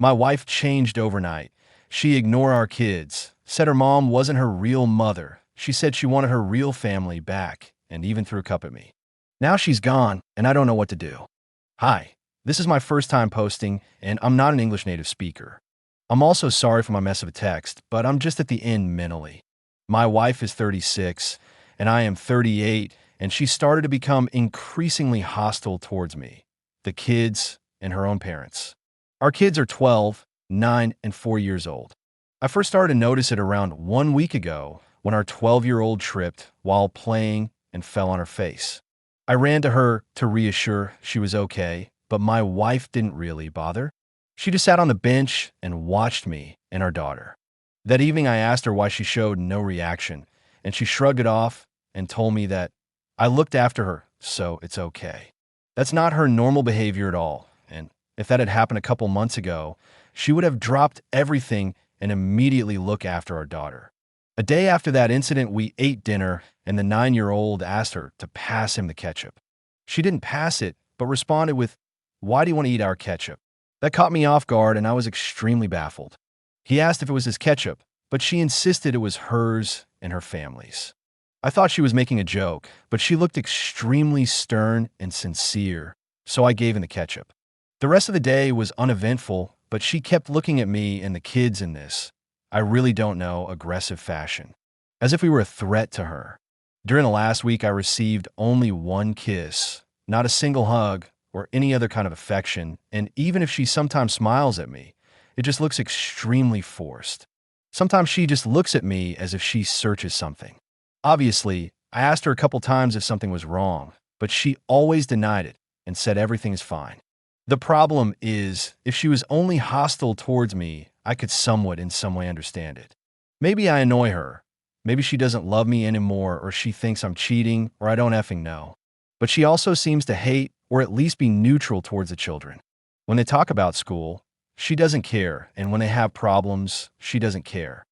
My wife changed overnight. She ignored our kids, said her mom wasn't her real mother. She said she wanted her real family back, and even threw a cup at me. Now she's gone, and I don't know what to do. Hi, this is my first time posting, and I'm not an English native speaker. I'm also sorry for my mess of a text, but I'm just at the end mentally. My wife is 36, and I am 38, and she started to become increasingly hostile towards me, the kids, and her own parents. Our kids are 12, 9, and 4 years old. I first started to notice it around 1 week ago when our 12-year-old tripped while playing and fell on her face. I ran to her to reassure she was okay, but my wife didn't really bother. She just sat on the bench and watched me and our daughter. That evening, I asked her why she showed no reaction, and she shrugged it off and told me that I looked after her, so it's okay. That's not her normal behavior at all, and if that had happened a couple months ago, she would have dropped everything and immediately looked after our daughter. A day after that incident, we ate dinner, and the 9-year-old asked her to pass him the ketchup. She didn't pass it, but responded with, "Why do you want to eat our ketchup?" That caught me off guard, and I was extremely baffled. He asked if it was his ketchup, but she insisted it was hers and her family's. I thought she was making a joke, but she looked extremely stern and sincere, so I gave him the ketchup. The rest of the day was uneventful, but she kept looking at me and the kids in this, I really don't know, aggressive fashion, as if we were a threat to her. During the last week, I received only one kiss, not a single hug or any other kind of affection, and even if she sometimes smiles at me, it just looks extremely forced. Sometimes she just looks at me as if she searches something. Obviously, I asked her a couple times if something was wrong, but she always denied it and said everything is fine. The problem is, if she was only hostile towards me, I could somewhat in some way understand it. Maybe I annoy her. Maybe she doesn't love me anymore, or she thinks I'm cheating, or I don't effing know. But she also seems to hate or at least be neutral towards the children. When they talk about school, she doesn't care, and when they have problems, she doesn't care.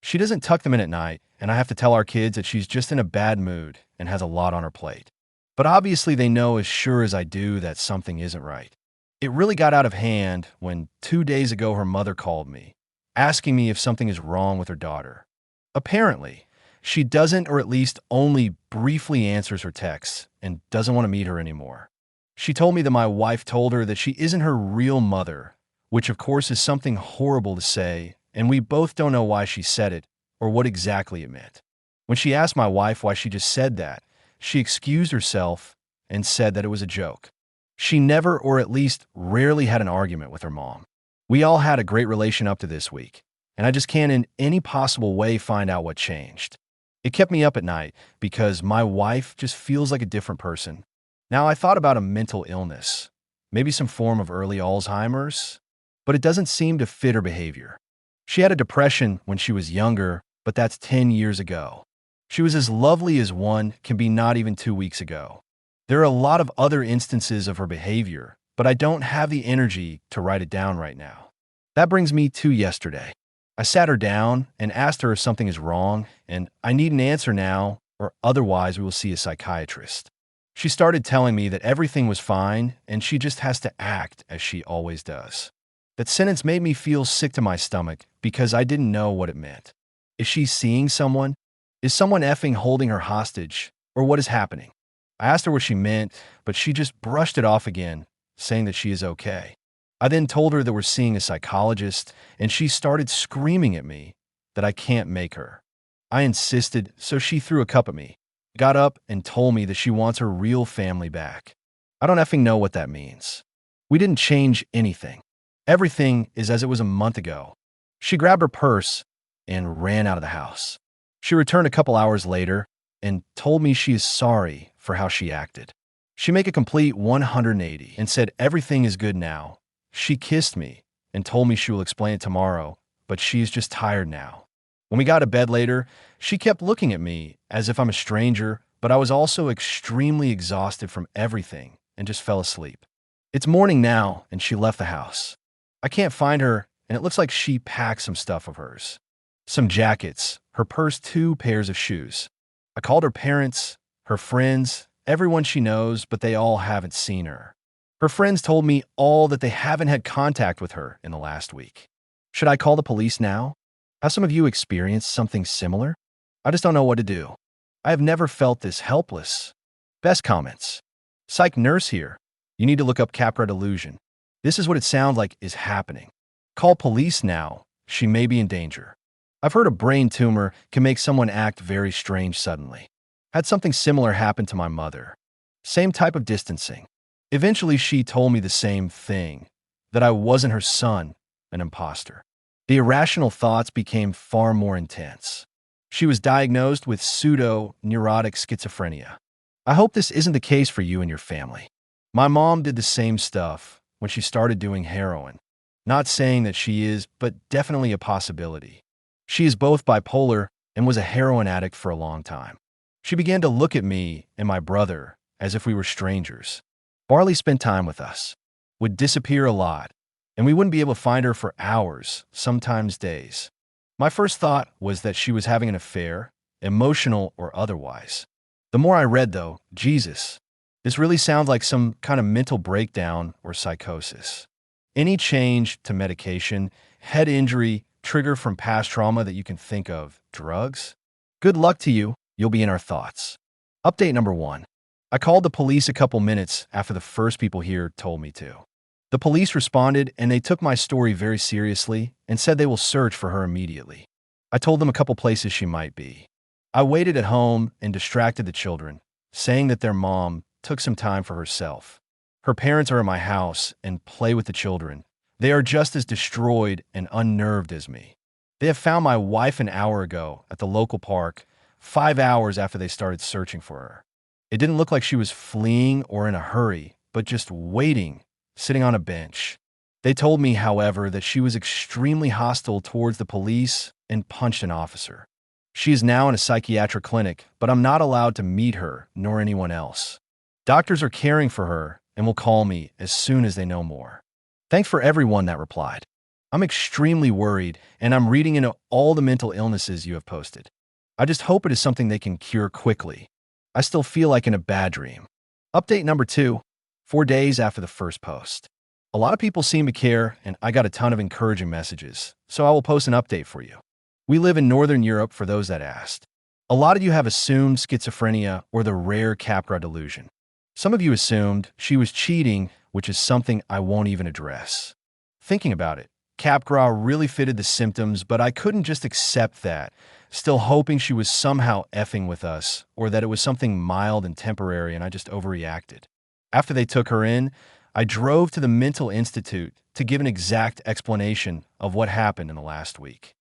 She doesn't tuck them in at night, and I have to tell our kids that she's just in a bad mood and has a lot on her plate. But obviously they know as sure as I do that something isn't right. It really got out of hand when 2 days ago her mother called me, asking me if something is wrong with her daughter. Apparently, she doesn't, or at least only briefly answers her texts and doesn't want to meet her anymore. She told me that my wife told her that she isn't her real mother, which of course is something horrible to say, and we both don't know why she said it or what exactly it meant. When she asked my wife why she just said that, she excused herself and said that it was a joke. She never, or at least rarely, had an argument with her mom. We all had a great relation up to this week, and I just can't in any possible way find out what changed. It kept me up at night because my wife just feels like a different person. Now, I thought about a mental illness, maybe some form of early Alzheimer's, but it doesn't seem to fit her behavior. She had a depression when she was younger, but that's 10 years ago. She was as lovely as one can be not even 2 weeks ago. There are a lot of other instances of her behavior, but I don't have the energy to write it down right now. That brings me to yesterday. I sat her down and asked her if something is wrong, and I need an answer now, or otherwise we will see a psychiatrist. She started telling me that everything was fine, and she just has to act as she always does. That sentence made me feel sick to my stomach because I didn't know what it meant. Is she seeing someone? Is someone effing holding her hostage? Or what is happening? I asked her what she meant, but she just brushed it off again, saying that she is okay. I then told her that we're seeing a psychologist, and she started screaming at me that I can't make her. I insisted, so she threw a cup at me, got up, and told me that she wants her real family back. I don't effing know what that means. We didn't change anything. Everything is as it was a month ago. She grabbed her purse and ran out of the house. She returned a couple hours later and told me she is sorry for how she acted. She made a complete 180 and said everything is good now. She kissed me and told me she will explain it tomorrow, but she is just tired now. When we got to bed later, she kept looking at me as if I'm a stranger, but I was also extremely exhausted from everything and just fell asleep. It's morning now, and she left the house. I can't find her, and it looks like she packed some stuff of hers. Some jackets, her purse, 2 pairs of shoes. I called her parents, her friends, everyone she knows, but they all haven't seen her. Her friends told me all that they haven't had contact with her in the last week. Should I call the police now? Have some of you experienced something similar? I just don't know what to do. I have never felt this helpless. Best comments. Psych nurse here. You need to look up Capra delusion. This is what it sounds like is happening. Call police now. She may be in danger. I've heard a brain tumor can make someone act very strange suddenly. Had something similar happen to my mother. Same type of distancing. Eventually, she told me the same thing, that I wasn't her son, an imposter. The irrational thoughts became far more intense. She was diagnosed with pseudo-neurotic schizophrenia. I hope this isn't the case for you and your family. My mom did the same stuff when she started doing heroin. Not saying that she is, but definitely a possibility. She is both bipolar and was a heroin addict for a long time. She began to look at me and my brother as if we were strangers. Barley spent time with us, would disappear a lot, and we wouldn't be able to find her for hours, sometimes days. My first thought was that she was having an affair, emotional or otherwise. The more I read, though, Jesus, this really sounds like some kind of mental breakdown or psychosis. Any change to medication, head injury, trigger from past trauma that you can think of, drugs? Good luck to you. You'll be in our thoughts. Update number 1. I called the police a couple minutes after the first people here told me to. The police responded and they took my story very seriously and said they will search for her immediately. I told them a couple places she might be. I waited at home and distracted the children, saying that their mom took some time for herself. Her parents are at my house and play with the children. They are just as destroyed and unnerved as me. They have found my wife an hour ago at the local park, 5 hours after they started searching for her. It didn't look like she was fleeing or in a hurry, but just waiting, sitting on a bench. They told me, however, that she was extremely hostile towards the police and punched an officer. She is now in a psychiatric clinic, but I'm not allowed to meet her nor anyone else. Doctors are caring for her and will call me as soon as they know more. Thanks for everyone that replied. I'm extremely worried, and I'm reading into all the mental illnesses you have posted. I just hope it is something they can cure quickly. I still feel like in a bad dream. Update number 2, 4 days after the first post. A lot of people seem to care, and I got a ton of encouraging messages, so I will post an update for you. We live in Northern Europe for those that asked. A lot of you have assumed schizophrenia or the rare Capra delusion. Some of you assumed she was cheating, which is something I won't even address. Thinking about it, Capra really fitted the symptoms, but I couldn't just accept that, still hoping she was somehow effing with us or that it was something mild and temporary and I just overreacted. After they took her in, I drove to the mental institute to give an exact explanation of what happened in the last week.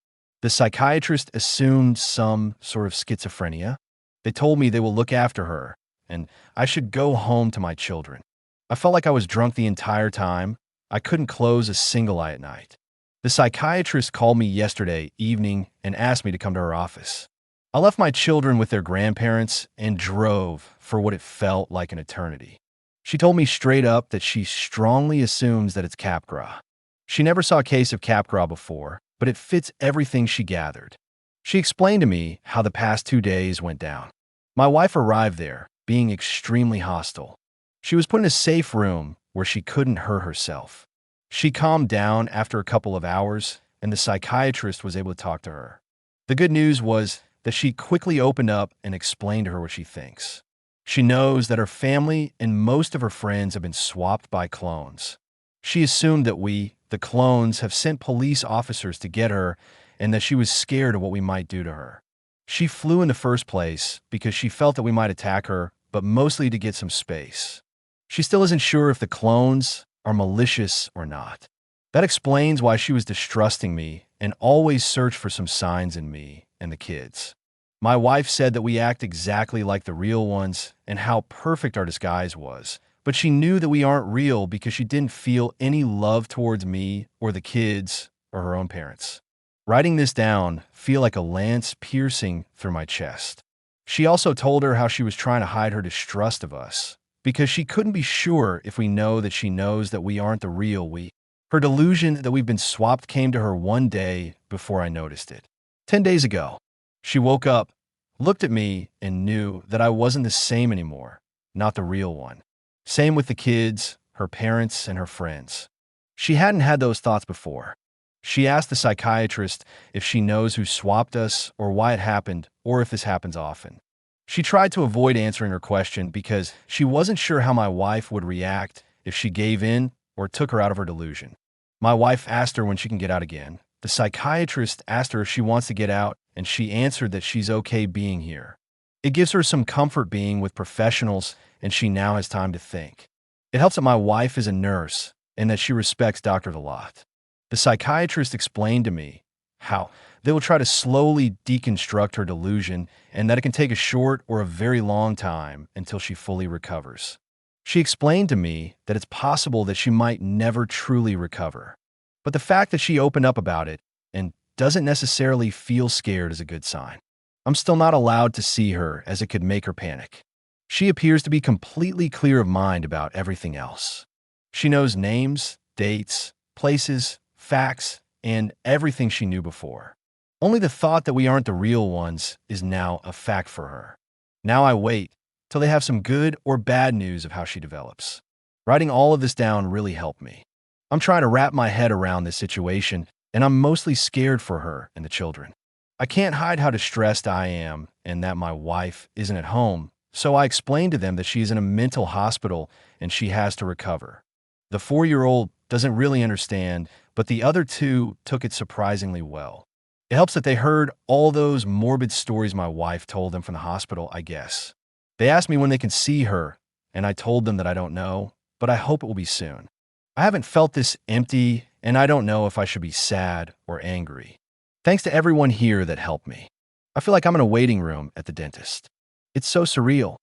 The psychiatrist assumed some sort of schizophrenia. They told me they will look after her, and I should go home to my children. I felt like I was drunk the entire time. I couldn't close a single eye at night. The psychiatrist called me yesterday evening and asked me to come to her office. I left my children with their grandparents and drove for what it felt like an eternity. She told me straight up that she strongly assumes that it's Capgras. She never saw a case of Capgras before, but it fits everything she gathered. She explained to me how the past 2 days went down. My wife arrived there, being extremely hostile. She was put in a safe room where she couldn't hurt herself. She calmed down after a couple of hours, and the psychiatrist was able to talk to her. The good news was that she quickly opened up and explained to her what she thinks. She knows that her family and most of her friends have been swapped by clones. She assumed that we, the clones, have sent police officers to get her and that she was scared of what we might do to her. She flew in the first place because she felt that we might attack her, but mostly to get some space. She still isn't sure if the clones are malicious or not. That explains why she was distrusting me and always searched for some signs in me and the kids. My wife said that we act exactly like the real ones and how perfect our disguise was, but she knew that we aren't real because she didn't feel any love towards me or the kids or her own parents. Writing this down feel like a lance piercing through my chest. She also told her how she was trying to hide her distrust of us because she couldn't be sure if we know that she knows that we aren't the real we. Her delusion that we've been swapped came to her one day before I noticed it. 10 days ago, she woke up, looked at me, and knew that I wasn't the same anymore, not the real one. Same with the kids her parents, and her friends. She hadn't had those thoughts before. She asked the psychiatrist if she knows who swapped us or why it happened or if this happens often. She tried to avoid answering her question because she wasn't sure how my wife would react if she gave in or took her out of her delusion. My wife asked her when she can get out again. The psychiatrist asked her if she wants to get out, and she answered that she's okay being here. It gives her some comfort being with professionals, and she now has time to think. It helps that my wife is a nurse and that she respects doctors a lot. The psychiatrist explained to me how they will try to slowly deconstruct her delusion and that it can take a short or a very long time until she fully recovers. She explained to me that it's possible that she might never truly recover. But the fact that she opened up about it and doesn't necessarily feel scared is a good sign. I'm still not allowed to see her as it could make her panic. She appears to be completely clear of mind about everything else. She knows names, dates, places, facts, and everything she knew before. Only the thought that we aren't the real ones is now a fact for her. Now I wait till they have some good or bad news of how she develops. Writing all of this down really helped me. I'm trying to wrap my head around this situation, and I'm mostly scared for her and the children. I can't hide how distressed I am and that my wife isn't at home, so I explained to them that she's in a mental hospital and she has to recover. The 4-year-old doesn't really understand, but the other two took it surprisingly well. It helps that they heard all those morbid stories my wife told them from the hospital, I guess. They asked me when they can see her, and I told them that I don't know, but I hope it will be soon. I haven't felt this empty, and I don't know if I should be sad or angry. Thanks to everyone here that helped me. I feel like I'm in a waiting room at the dentist. It's so surreal.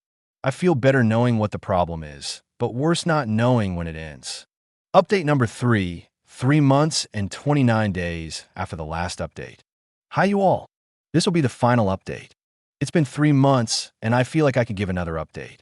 I feel better knowing what the problem is, but worse not knowing when it ends. Update number 3, 3 months and 29 days after the last update. Hi you all. This will be the final update. It's been 3 months, and I feel like I could give another update.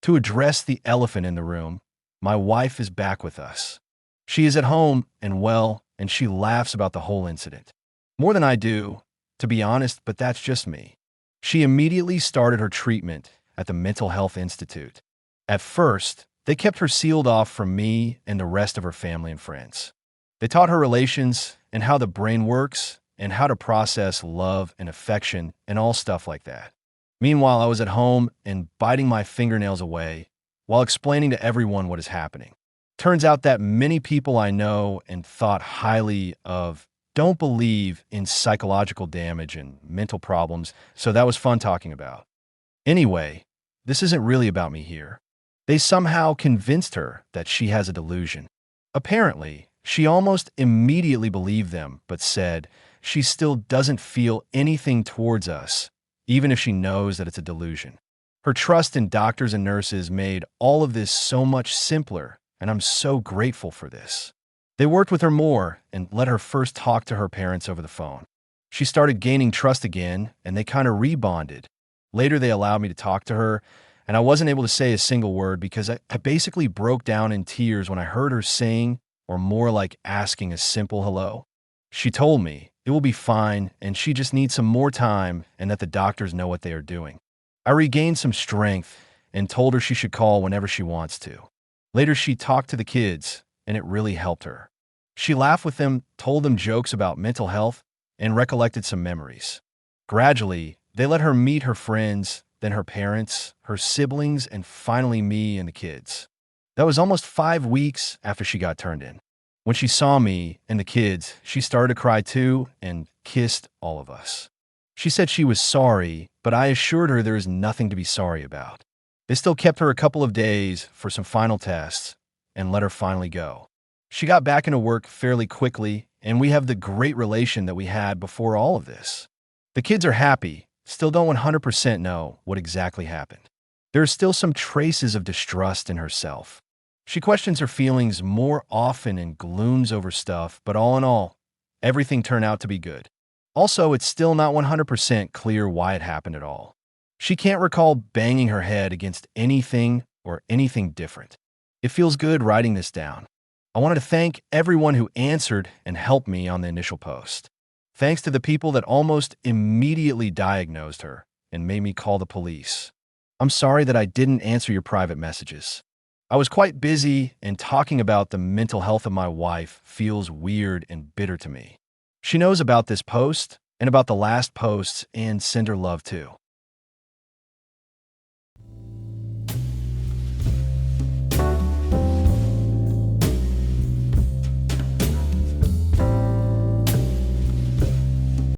To address the elephant in the room, my wife is back with us. She is at home and well, and she laughs about the whole incident. More than I do, to be honest, but that's just me. She immediately started her treatment at the Mental Health Institute. At first, they kept her sealed off from me and the rest of her family and friends. They taught her relations and how the brain works and how to process love and affection and all stuff like that. Meanwhile, I was at home and biting my fingernails away while explaining to everyone what is happening. Turns out that many people I know and thought highly of don't believe in psychological damage and mental problems, so that was fun talking about. Anyway, this isn't really about me here. They somehow convinced her that she has a delusion. Apparently, she almost immediately believed them, but said she still doesn't feel anything towards us, even if she knows that it's a delusion. Her trust in doctors and nurses made all of this so much simpler, and I'm so grateful for this. They worked with her more and let her first talk to her parents over the phone. She started gaining trust again, and they kind of rebonded. Later, they allowed me to talk to her, and I wasn't able to say a single word because I basically broke down in tears when I heard her saying, or more like asking, a simple hello. She told me it will be fine and she just needs some more time and that the doctors know what they are doing. I regained some strength and told her she should call whenever she wants to. Later, she talked to the kids, and it really helped her. She laughed with them, told them jokes about mental health, and recollected some memories. Gradually, they let her meet her friends, then her parents, her siblings, and finally me and the kids. That was almost 5 weeks after she got turned in. When she saw me and the kids, she started to cry too and kissed all of us. She said she was sorry, but I assured her there is nothing to be sorry about. They still kept her a couple of days for some final tests and let her finally go. She got back into work fairly quickly, and we have the great relation that we had before all of this. The kids are happy, still don't 100% know what exactly happened. There are still some traces of distrust in herself. She questions her feelings more often and glooms over stuff, but all in all, everything turned out to be good. Also, it's still not 100% clear why it happened at all. She can't recall banging her head against anything or anything different. It feels good writing this down. I wanted to thank everyone who answered and helped me on the initial post. Thanks to the people that almost immediately diagnosed her and made me call the police. I'm sorry that I didn't answer your private messages. I was quite busy, and talking about the mental health of my wife feels weird and bitter to me. She knows about this post and about the last posts and send her love too.